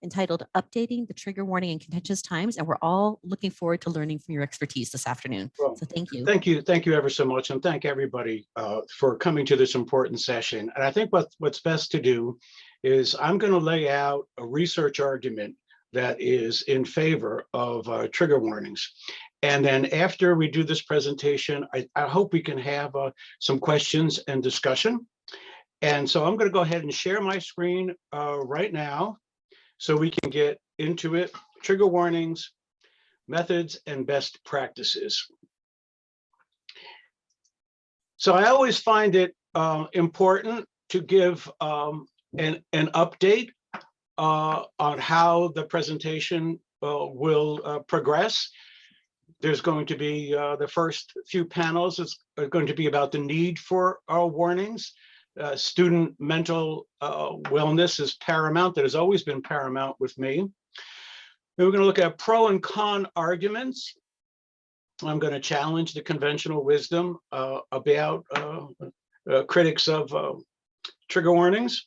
entitled Updating the Trigger Warning in Contentious Times, and we're all looking forward to learning from your expertise this afternoon. Well, so thank you. Thank you ever so much, and thank everybody for coming to this important session. And I think what's best to do is I'm going to lay out a research argument that is in favor of trigger warnings. And then after we do this presentation, I hope we can have some questions and discussion. And so I'm going to go ahead and share my screen right now so we can get into it. Trigger warnings, methods, and best practices. So I always find it important to give an update on how the presentation will progress. There's going to be the first few panels is going to be about the need for warnings. Student mental wellness is paramount. That has always been paramount with me. Then we're going to look at pro and con arguments. I'm going to challenge the conventional wisdom about critics of trigger warnings.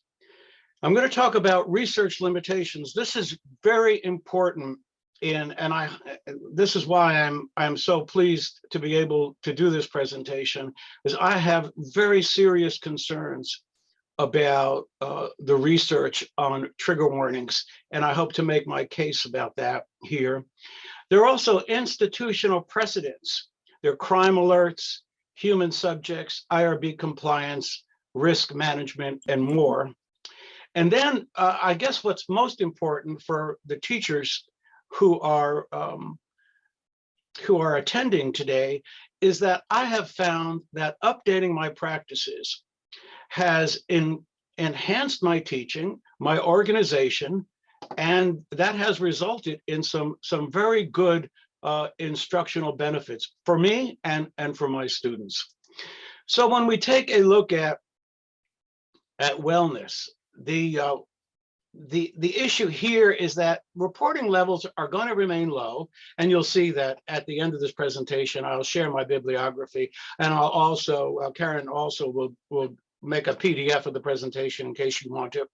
I'm going to talk about research limitations. This is very important this is why I'm so pleased to be able to do this presentation, is I have very serious concerns about the research on trigger warnings, and I hope to make my case about that here. There are also institutional precedents. There are crime alerts, human subjects, IRB compliance, risk management, and more. And then I guess what's most important for the teachers who are attending today is that I have found that updating my practices has enhanced my teaching, my organization, and that has resulted in some very good instructional benefits for me and for my students. So when we take a look at wellness, the issue here is that reporting levels are going to remain low, and you'll see that at the end of this presentation. I'll share my bibliography, and I'll also Karen also will make a PDF of the presentation in case you want to.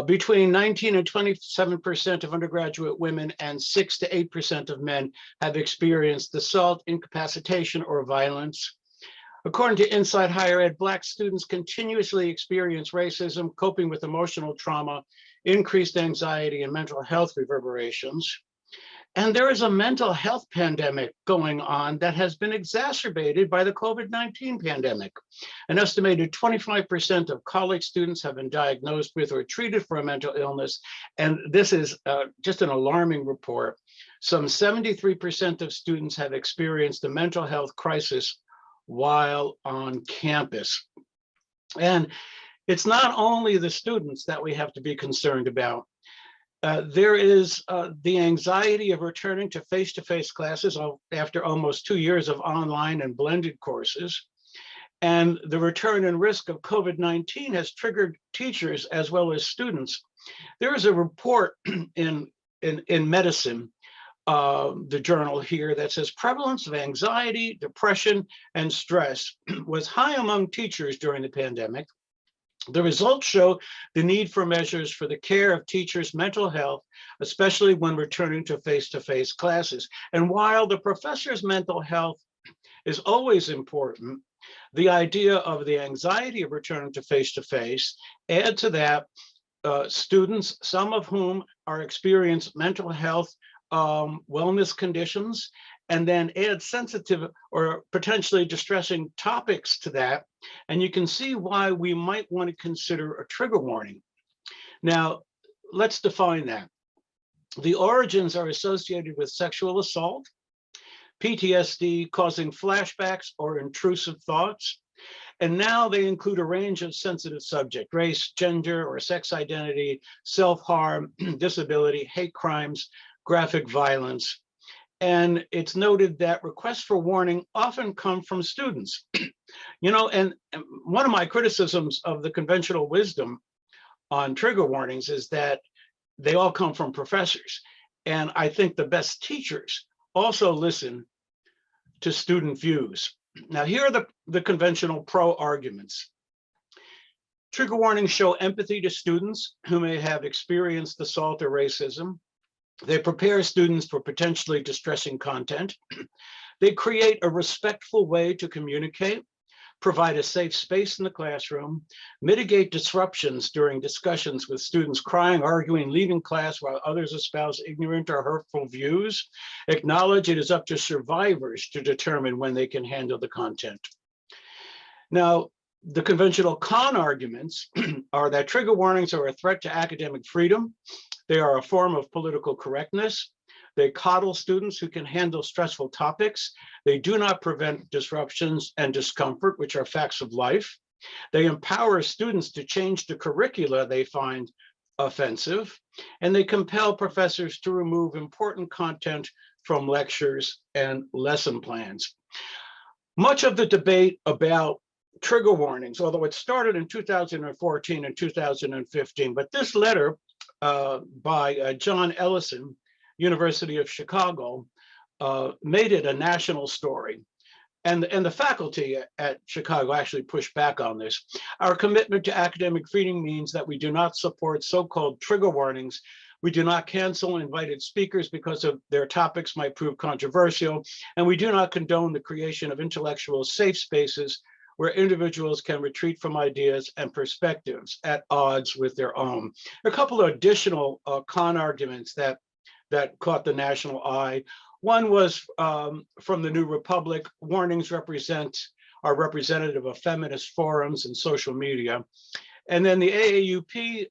Between 19 and 27% of undergraduate women and 6 to 8% of men have experienced assault, incapacitation, or violence. According to Inside Higher Ed, Black students continuously experience racism, coping with emotional trauma, increased anxiety, and mental health reverberations. And there is a mental health pandemic going on that has been exacerbated by the COVID-19 pandemic. An estimated 25% of college students have been diagnosed with or treated for a mental illness. And this is just an alarming report. Some 73% of students have experienced a mental health crisis while on campus. And it's not only the students that we have to be concerned about. There is the anxiety of returning to face-to-face classes after almost 2 years of online and blended courses. And the return and risk of COVID-19 has triggered teachers as well as students. There is a report in medicine, the journal here, that says prevalence of anxiety, depression, and stress was high among teachers during the pandemic. The results show the need for measures for the care of teachers' mental health, especially when returning to face-to-face classes. And while the professor's mental health is always important, the idea of the anxiety of returning to face-to-face, add to that students, some of whom are experiencing mental health wellness conditions, and then add sensitive or potentially distressing topics to that. And you can see why we might want to consider a trigger warning. Now, let's define that. The origins are associated with sexual assault, PTSD causing flashbacks or intrusive thoughts. And now they include a range of sensitive subjects: race, gender, or sex identity, self-harm, disability, hate crimes, graphic violence. And it's noted that requests for warning often come from students. And one of my criticisms of the conventional wisdom on trigger warnings is that they all come from professors. And I think the best teachers also listen to student views. Now, here are the conventional pro arguments. Trigger warnings show empathy to students who may have experienced assault or racism. They prepare students for potentially distressing content. They create a respectful way to communicate, provide a safe space in the classroom, mitigate disruptions during discussions with students crying, arguing, leaving class while others espouse ignorant or hurtful views, acknowledge it is up to survivors to determine when they can handle the content. Now, the conventional con arguments are that trigger warnings are a threat to academic freedom. They are a form of political correctness. They coddle students who can handle stressful topics. They do not prevent disruptions and discomfort, which are facts of life. They empower students to change the curricula they find offensive, and they compel professors to remove important content from lectures and lesson plans. Much of the debate about trigger warnings, although it started in 2014 and 2015, but this letter by John Ellison, University of Chicago, made it a national story. And the faculty at Chicago actually pushed back on this. Our commitment to academic freedom means that we do not support so-called trigger warnings. We do not cancel invited speakers because of their topics might prove controversial. And we do not condone the creation of intellectual safe spaces where individuals can retreat from ideas and perspectives at odds with their own. A couple of additional con arguments that caught the national eye. One was from the New Republic. Warnings are representative of feminist forums and social media. And then the AAUP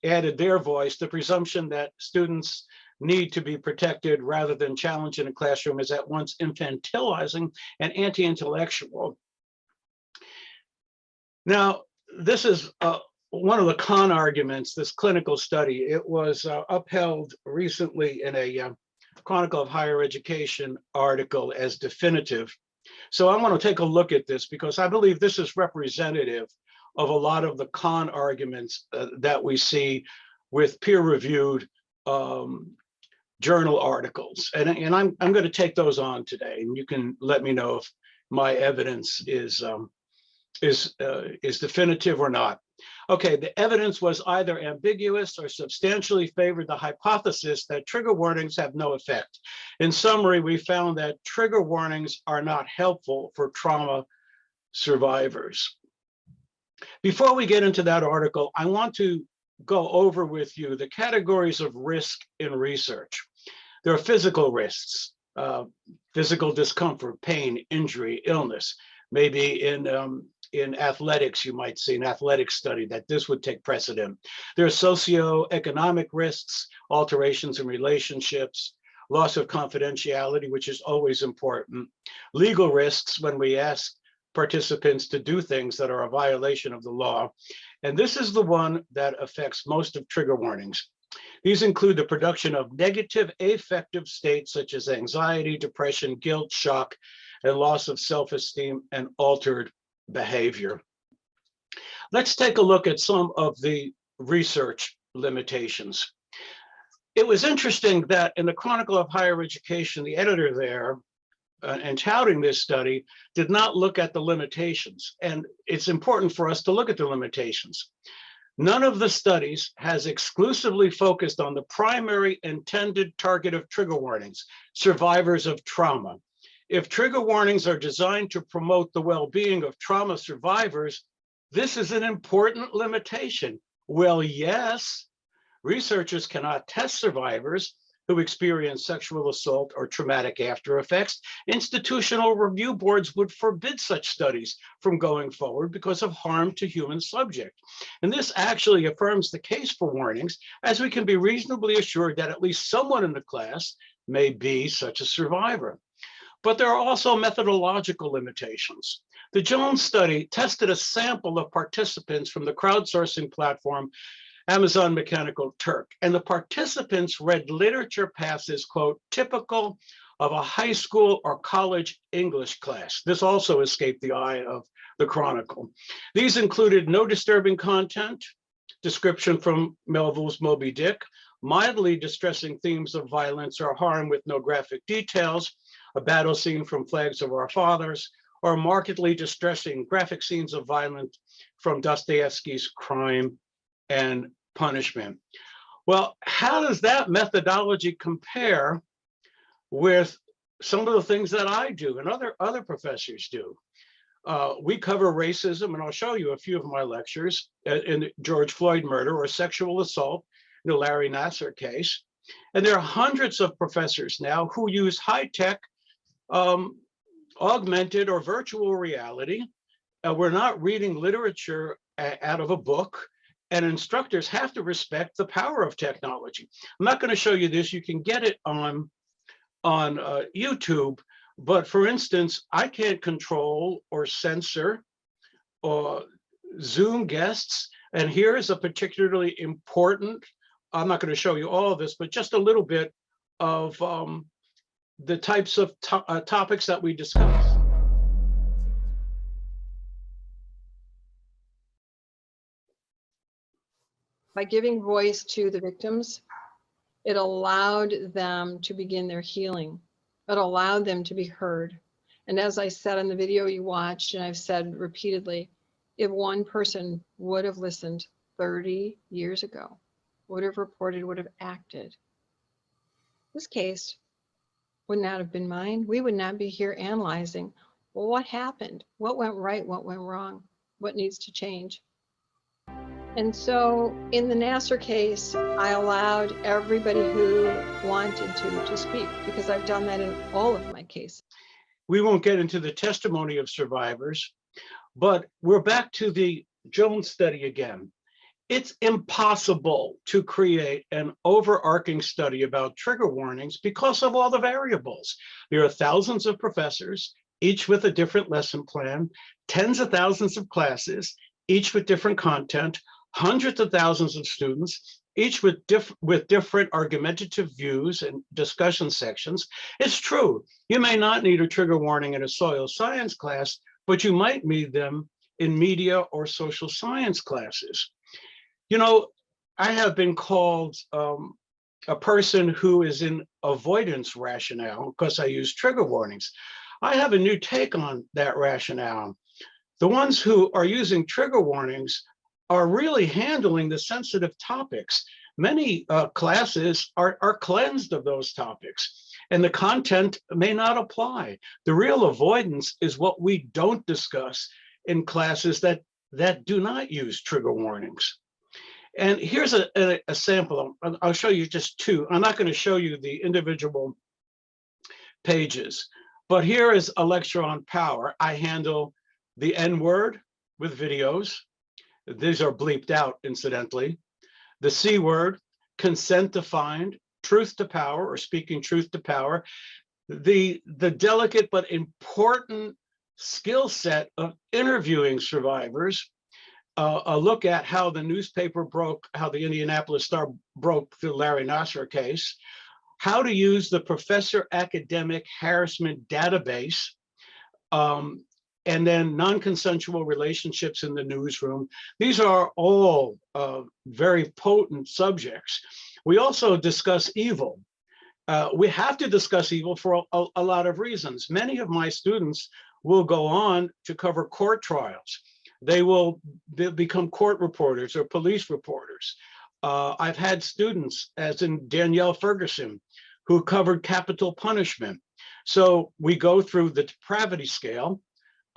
added their voice. The presumption that students need to be protected rather than challenged in a classroom is at once infantilizing and anti-intellectual. Now, this is one of the con arguments, this clinical study. It was upheld recently in a Chronicle of Higher Education article as definitive. So I want to take a look at this because I believe this is representative of a lot of the con arguments that we see with peer-reviewed journal articles. And I'm going to take those on today, and you can let me know if my evidence is definitive or not. Okay, the evidence was either ambiguous or substantially favored the hypothesis that trigger warnings have no effect. In summary, we found that trigger warnings are not helpful for trauma survivors. Before we get into that article, I want to go over with you the categories of risk in research. There are physical risks, physical discomfort, pain, injury, illness. Maybe in athletics, you might see an athletic study that this would take precedent. There are socioeconomic risks, alterations in relationships, loss of confidentiality, which is always important. Legal risks when we ask participants to do things that are a violation of the law. And this is the one that affects most of trigger warnings. These include the production of negative affective states such as anxiety, depression, guilt, shock, and loss of self-esteem and altered behavior. Let's take a look at some of the research limitations. It was interesting that in the Chronicle of Higher Education, the editor there, and touting this study, did not look at the limitations. And it's important for us to look at the limitations. None of the studies has exclusively focused on the primary intended target of trigger warnings, survivors of trauma. If trigger warnings are designed to promote the well-being of trauma survivors, this is an important limitation. Well, yes, researchers cannot test survivors who experience sexual assault or traumatic after effects. Institutional review boards would forbid such studies from going forward because of harm to human subject. And this actually affirms the case for warnings, as we can be reasonably assured that at least someone in the class may be such a survivor. But there are also methodological limitations. The Jones study tested a sample of participants from the crowdsourcing platform Amazon Mechanical Turk, and the participants read literature passages, quote, typical of a high school or college English class. This also escaped the eye of the Chronicle. These included no disturbing content, description from Melville's Moby Dick, mildly distressing themes of violence or harm with no graphic details, a battle scene from Flags of Our Fathers, or markedly distressing graphic scenes of violence from Dostoevsky's Crime and Punishment. Well, how does that methodology compare with some of the things that I do and other professors do? We cover racism, and I'll show you a few of my lectures in the George Floyd murder or sexual assault in the Larry Nassar case. And there are hundreds of professors now who use high-tech, augmented or virtual reality. We're not reading literature out of a book, and instructors have to respect the power of technology. I'm not going to show you this. You can get it on YouTube. But for instance, I can't control or censor or Zoom guests. And here is a particularly important, I'm not going to show you all of this, but just a little bit of the types of topics that we discuss. By giving voice to the victims, it allowed them to begin their healing. It allowed them to be heard. And as I said in the video you watched, and I've said repeatedly, if one person would have listened 30 years ago, would have reported, would have acted, this case would not have been mine. We would not be here analyzing, well, what happened? What went right? What went wrong? What needs to change? And so in the Nassar case, I allowed everybody who wanted to speak, because I've done that in all of my cases. We won't get into the testimony of survivors, but we're back to the Jones study again. It's impossible to create an overarching study about trigger warnings because of all the variables. There are thousands of professors, each with a different lesson plan, tens of thousands of classes, each with different content, hundreds of thousands of students, each with different argumentative views and discussion sections. It's true, you may not need a trigger warning in a soil science class, but you might need them in media or social science classes. You know, I have been called a person who is in avoidance rationale because I use trigger warnings. I have a new take on that rationale. The ones who are using trigger warnings are really handling the sensitive topics. Many classes are cleansed of those topics, and the content may not apply. The real avoidance is what we don't discuss in classes that do not use trigger warnings. And here's a sample. I'll show you just two. I'm not going to show you the individual pages, but here is a lecture on power. I handle the N-word with videos. These are bleeped out, incidentally. The C word, consent defined, truth to power, or speaking truth to power. The delicate but important skill set of interviewing survivors. A look at how the newspaper broke, how the Indianapolis Star broke the Larry Nassar case, how to use the professor academic harassment database, and then non-consensual relationships in the newsroom. These are all very potent subjects. We also discuss evil. We have to discuss evil for a lot of reasons. Many of my students will go on to cover court trials. They'll become court reporters or police reporters. I've had students, as in Danielle Ferguson, who covered capital punishment. So we go through the depravity scale,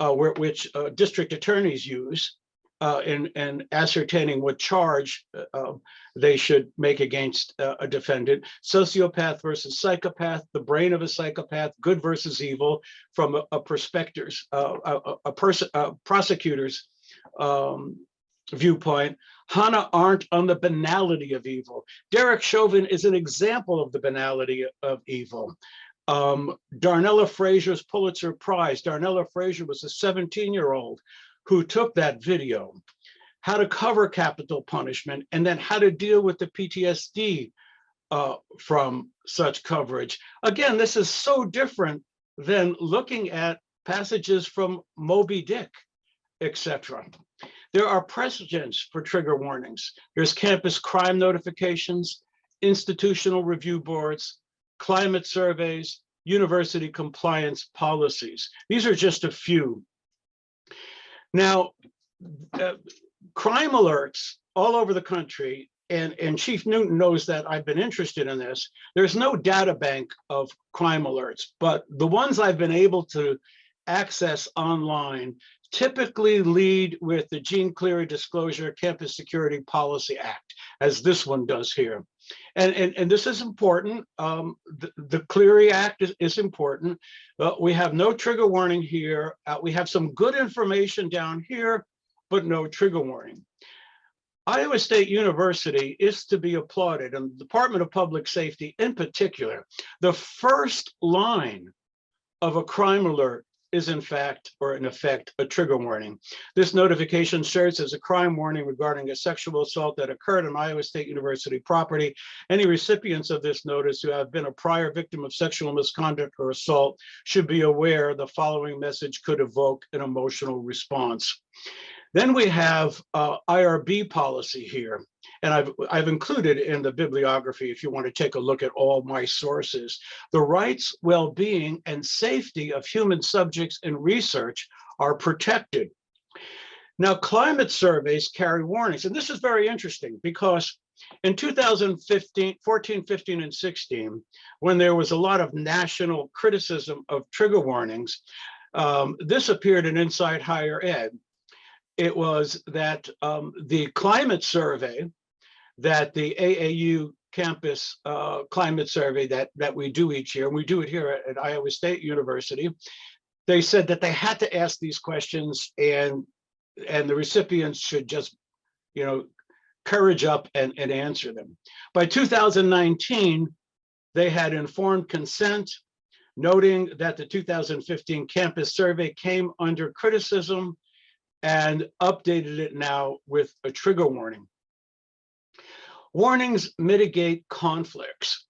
which district attorneys use in ascertaining what charge they should make against a defendant. Sociopath versus psychopath, the brain of a psychopath, good versus evil, from a prosecutor's viewpoint. Hannah Arendt on the banality of evil. Derek Chauvin is an example of the banality of evil. Darnella Fraser's Pulitzer Prize. Darnella Fraser was a 17-year-old who took that video, how to cover capital punishment, and then how to deal with the PTSD from such coverage. Again, this is so different than looking at passages from Moby Dick, etc. There are precedents for trigger warnings. There's campus crime notifications, institutional review boards, climate surveys, university compliance policies. These are just a few. Now, crime alerts all over the country, and Chief Newton knows that I've been interested in this. There's no data bank of crime alerts, but the ones I've been able to access online typically lead with the Gene Cleary Disclosure Campus Security Policy Act, as this one does here. And this is important. The Cleary Act is important. We have no trigger warning here. We have some good information down here, but no trigger warning. Iowa State University is to be applauded, and the Department of Public Safety in particular. The first line of a crime alert is in fact, or in effect, a trigger warning. This notification serves as a crime warning regarding a sexual assault that occurred on Iowa State University property. Any recipients of this notice who have been a prior victim of sexual misconduct or assault should be aware the following message could evoke an emotional response. Then we have IRB policy here, and I've included in the bibliography, if you want to take a look at all my sources, the rights, well-being, and safety of human subjects in research are protected. Now, climate surveys carry warnings, and this is very interesting because in 2015, 14, 15, and 16, when there was a lot of national criticism of trigger warnings, this appeared in Inside Higher Ed. It was that the climate survey that the AAU campus climate survey that we do each year, and we do it here at Iowa State University, they said that they had to ask these questions and the recipients should just, courage up and answer them. By 2019, they had informed consent, noting that the 2015 campus survey came under criticism and updated it now with a trigger warning. Warnings mitigate conflicts.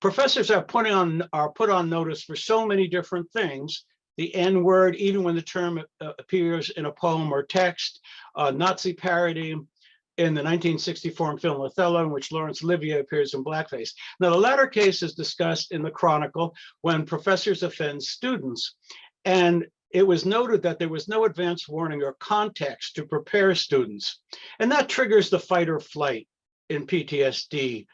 Professors are put on notice for so many different things. The N-word, even when the term appears in a poem or text, Nazi parody in the 1964 film Othello, in which Laurence Olivier appears in blackface. Now, the latter case is discussed in the Chronicle when professors offend students. And it was noted that there was no advance warning or context to prepare students. And that triggers the fight or flight in PTSD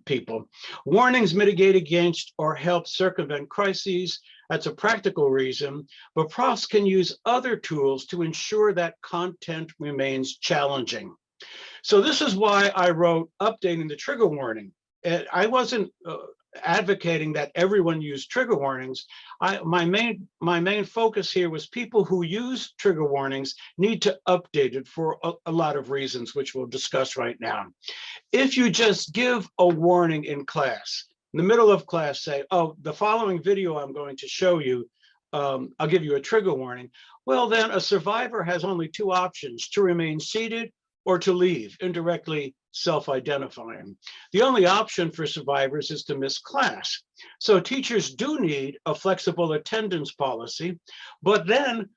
people. Warnings mitigate against or help circumvent crises. That's a practical reason, but profs can use other tools to ensure that content remains challenging. So this is why I wrote updating the trigger warning. I wasn't advocating that everyone use trigger warnings. My main focus here was people who use trigger warnings need to update it for a lot of reasons, which we'll discuss right now. If you just give a warning in class, in the middle of class, say, oh, the following video I'm going to show you, I'll give you a trigger warning. Well, then a survivor has only two options: to remain seated or to leave, indirectly self-identifying. The only option for survivors is to miss class. So teachers do need a flexible attendance policy, but then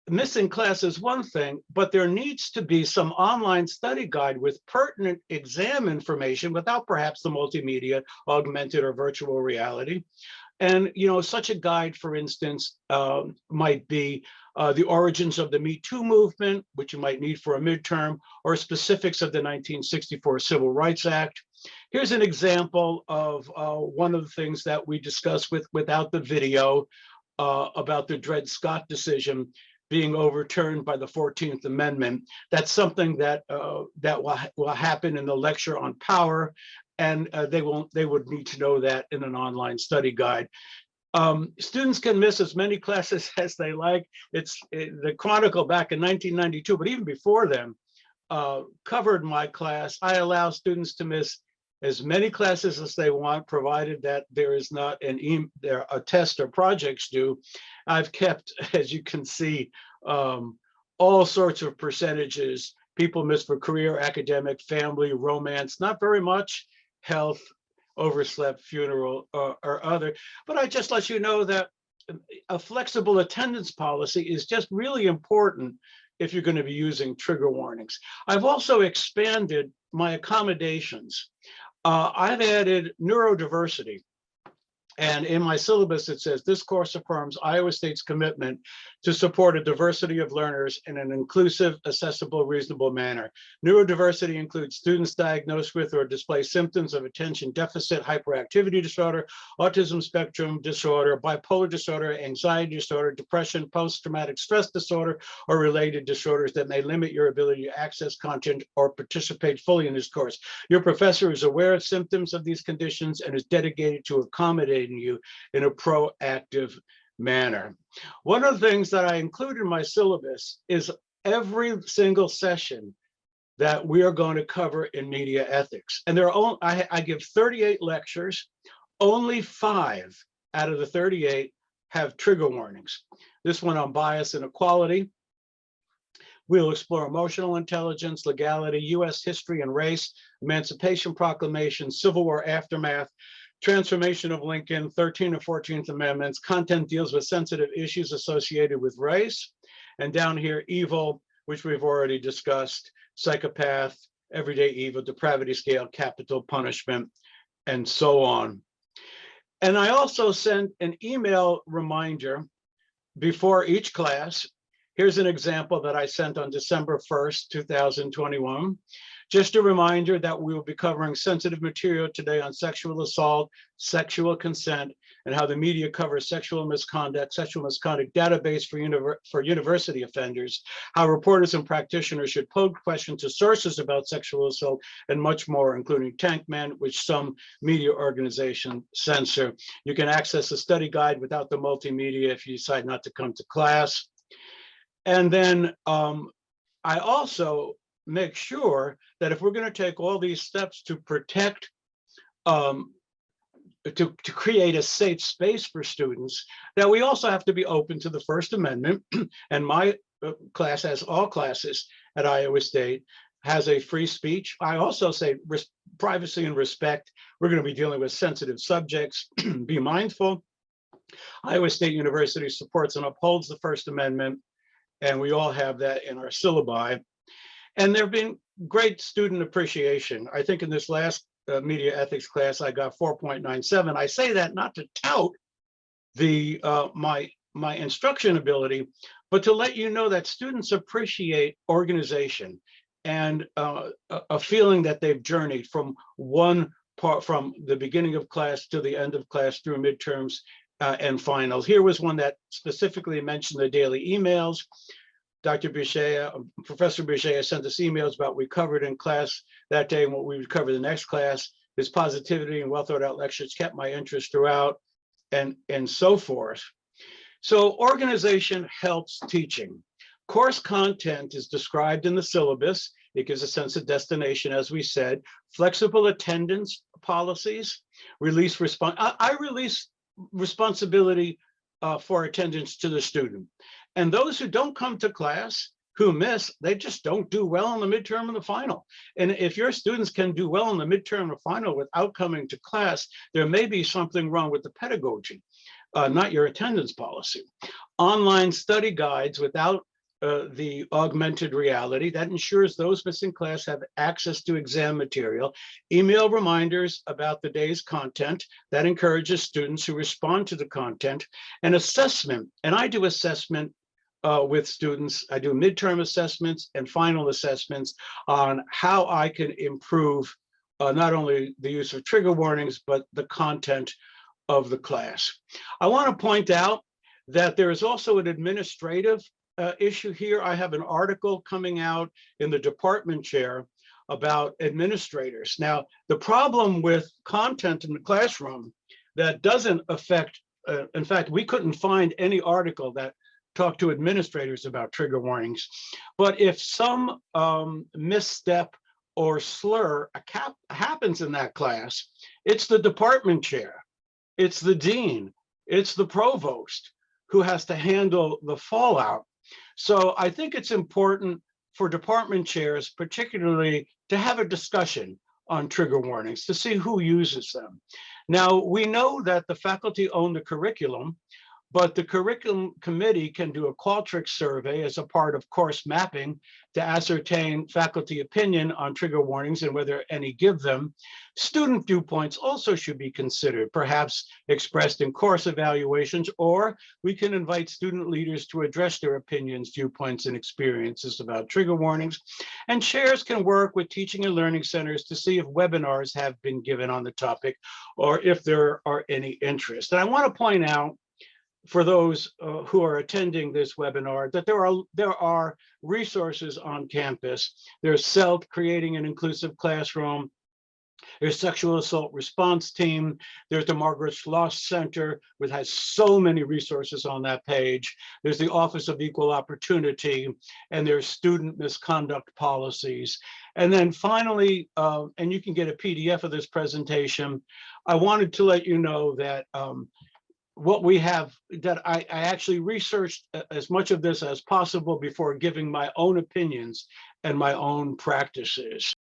missing class is one thing, but there needs to be some online study guide with pertinent exam information without perhaps the multimedia, augmented or virtual reality. And such a guide, for instance, might be the origins of the Me Too movement, which you might need for a midterm, or specifics of the 1964 Civil Rights Act. Here's an example of one of the things that we discussed without the video about the Dred Scott decision being overturned by the 14th Amendment. That's something that will happen in the lecture on power, and they would need to know that in an online study guide. Students can miss as many classes as they like. The Chronicle back in 1992, but even before then, covered my class. I allow students to miss as many classes as they want, provided that there is not a test or projects due. I've kept, as you can see, all sorts of percentages. People miss for career, academic, family, romance, not very much, health, overslept, funeral, or other. But I just let you know that a flexible attendance policy is just really important if you're going to be using trigger warnings. I've also expanded my accommodations. I've added neurodiversity And in my syllabus, it says, this course affirms Iowa State's commitment to support a diversity of learners in an inclusive, accessible, reasonable manner. Neurodiversity includes students diagnosed with or display symptoms of attention deficit hyperactivity disorder, autism spectrum disorder, bipolar disorder, anxiety disorder, depression, post-traumatic stress disorder, or related disorders that may limit your ability to access content or participate fully in this course. Your professor is aware of symptoms of these conditions and is dedicated to accommodating you in a proactive manner. One of the things that I include in my syllabus is every single session that we are going to cover in media ethics. And I give 38 lectures, only 5 out of the 38 have trigger warnings. This one on bias and equality. We'll explore emotional intelligence, legality, US history and race, Emancipation Proclamation, Civil War aftermath, transformation of Lincoln, 13th and 14th Amendments. Content deals with sensitive issues associated with race. And down here, evil, which we've already discussed, psychopath, everyday evil, depravity scale, capital punishment, and so on. And I also sent an email reminder before each class. Here's an example that I sent on December 1st, 2021. Just a reminder that we will be covering sensitive material today on sexual assault, sexual consent, and how the media covers sexual misconduct database for university offenders, how reporters and practitioners should pose questions to sources about sexual assault, and much more, including Tankman, which some media organizations censor. You can access a study guide without the multimedia if you decide not to come to class. And then I also make sure that if we're going to take all these steps to protect, to create a safe space for students, that we also have to be open to the First Amendment. And my class, as all classes at Iowa State, has a free speech. I also say privacy and respect. We're going to be dealing with sensitive subjects. Be mindful. Iowa State University supports and upholds the First Amendment, and we all have that in our syllabi. And there have been great student appreciation. I think in this last media ethics class, I got 4.97. I say that not to tout the my instruction ability, but to let you know that students appreciate organization and a feeling that they've journeyed from one part, from the beginning of class to the end of class through midterms and finals. Here was one that specifically mentioned the daily emails. Dr. Boucher, Professor Boucher sent us emails about what we covered in class that day and what we would cover the next class. His positivity and well thought out lectures kept my interest throughout, and so forth. So organization helps teaching. Course content is described in the syllabus. It gives a sense of destination, as we said. Flexible attendance policies, I release responsibility for attendance to the student. And those who don't come to class, who miss, they just don't do well in the midterm and the final. And if your students can do well in the midterm or final without coming to class, there may be something wrong with the pedagogy, not your attendance policy. Online study guides without the augmented reality that ensures those missing class have access to exam material. Email reminders about the day's content that encourages students who respond to the content. And assessment, and I do assessment with students. I do midterm assessments and final assessments on how I can improve not only the use of trigger warnings, but the content of the class. I want to point out that there is also an administrative issue here. I have an article coming out in the department chair about administrators. Now, the problem with content in the classroom that doesn't affect, in fact, we couldn't find any article that talked to administrators about trigger warnings. But if some misstep or slur happens in that class, it's the department chair, it's the dean, it's the provost who has to handle the fallout. So I think it's important for department chairs, particularly, to have a discussion on trigger warnings to see who uses them. Now, we know that the faculty own the curriculum, But the curriculum committee can do a Qualtrics survey as a part of course mapping to ascertain faculty opinion on trigger warnings and whether any give them. Student viewpoints also should be considered, perhaps expressed in course evaluations, or we can invite student leaders to address their opinions, viewpoints, and experiences about trigger warnings. And chairs can work with teaching and learning centers to see if webinars have been given on the topic or if there are any interest. And I want to point out, for those who are attending this webinar, that there are resources on campus. There's CELT, Creating an Inclusive Classroom. There's Sexual Assault Response Team. There's the Margaret Schloss Center, which has so many resources on that page. There's the Office of Equal Opportunity, and there's student misconduct policies. And then finally, and you can get a PDF of this presentation, I wanted to let you know that what we have, that I actually researched as much of this as possible before giving my own opinions and my own practices.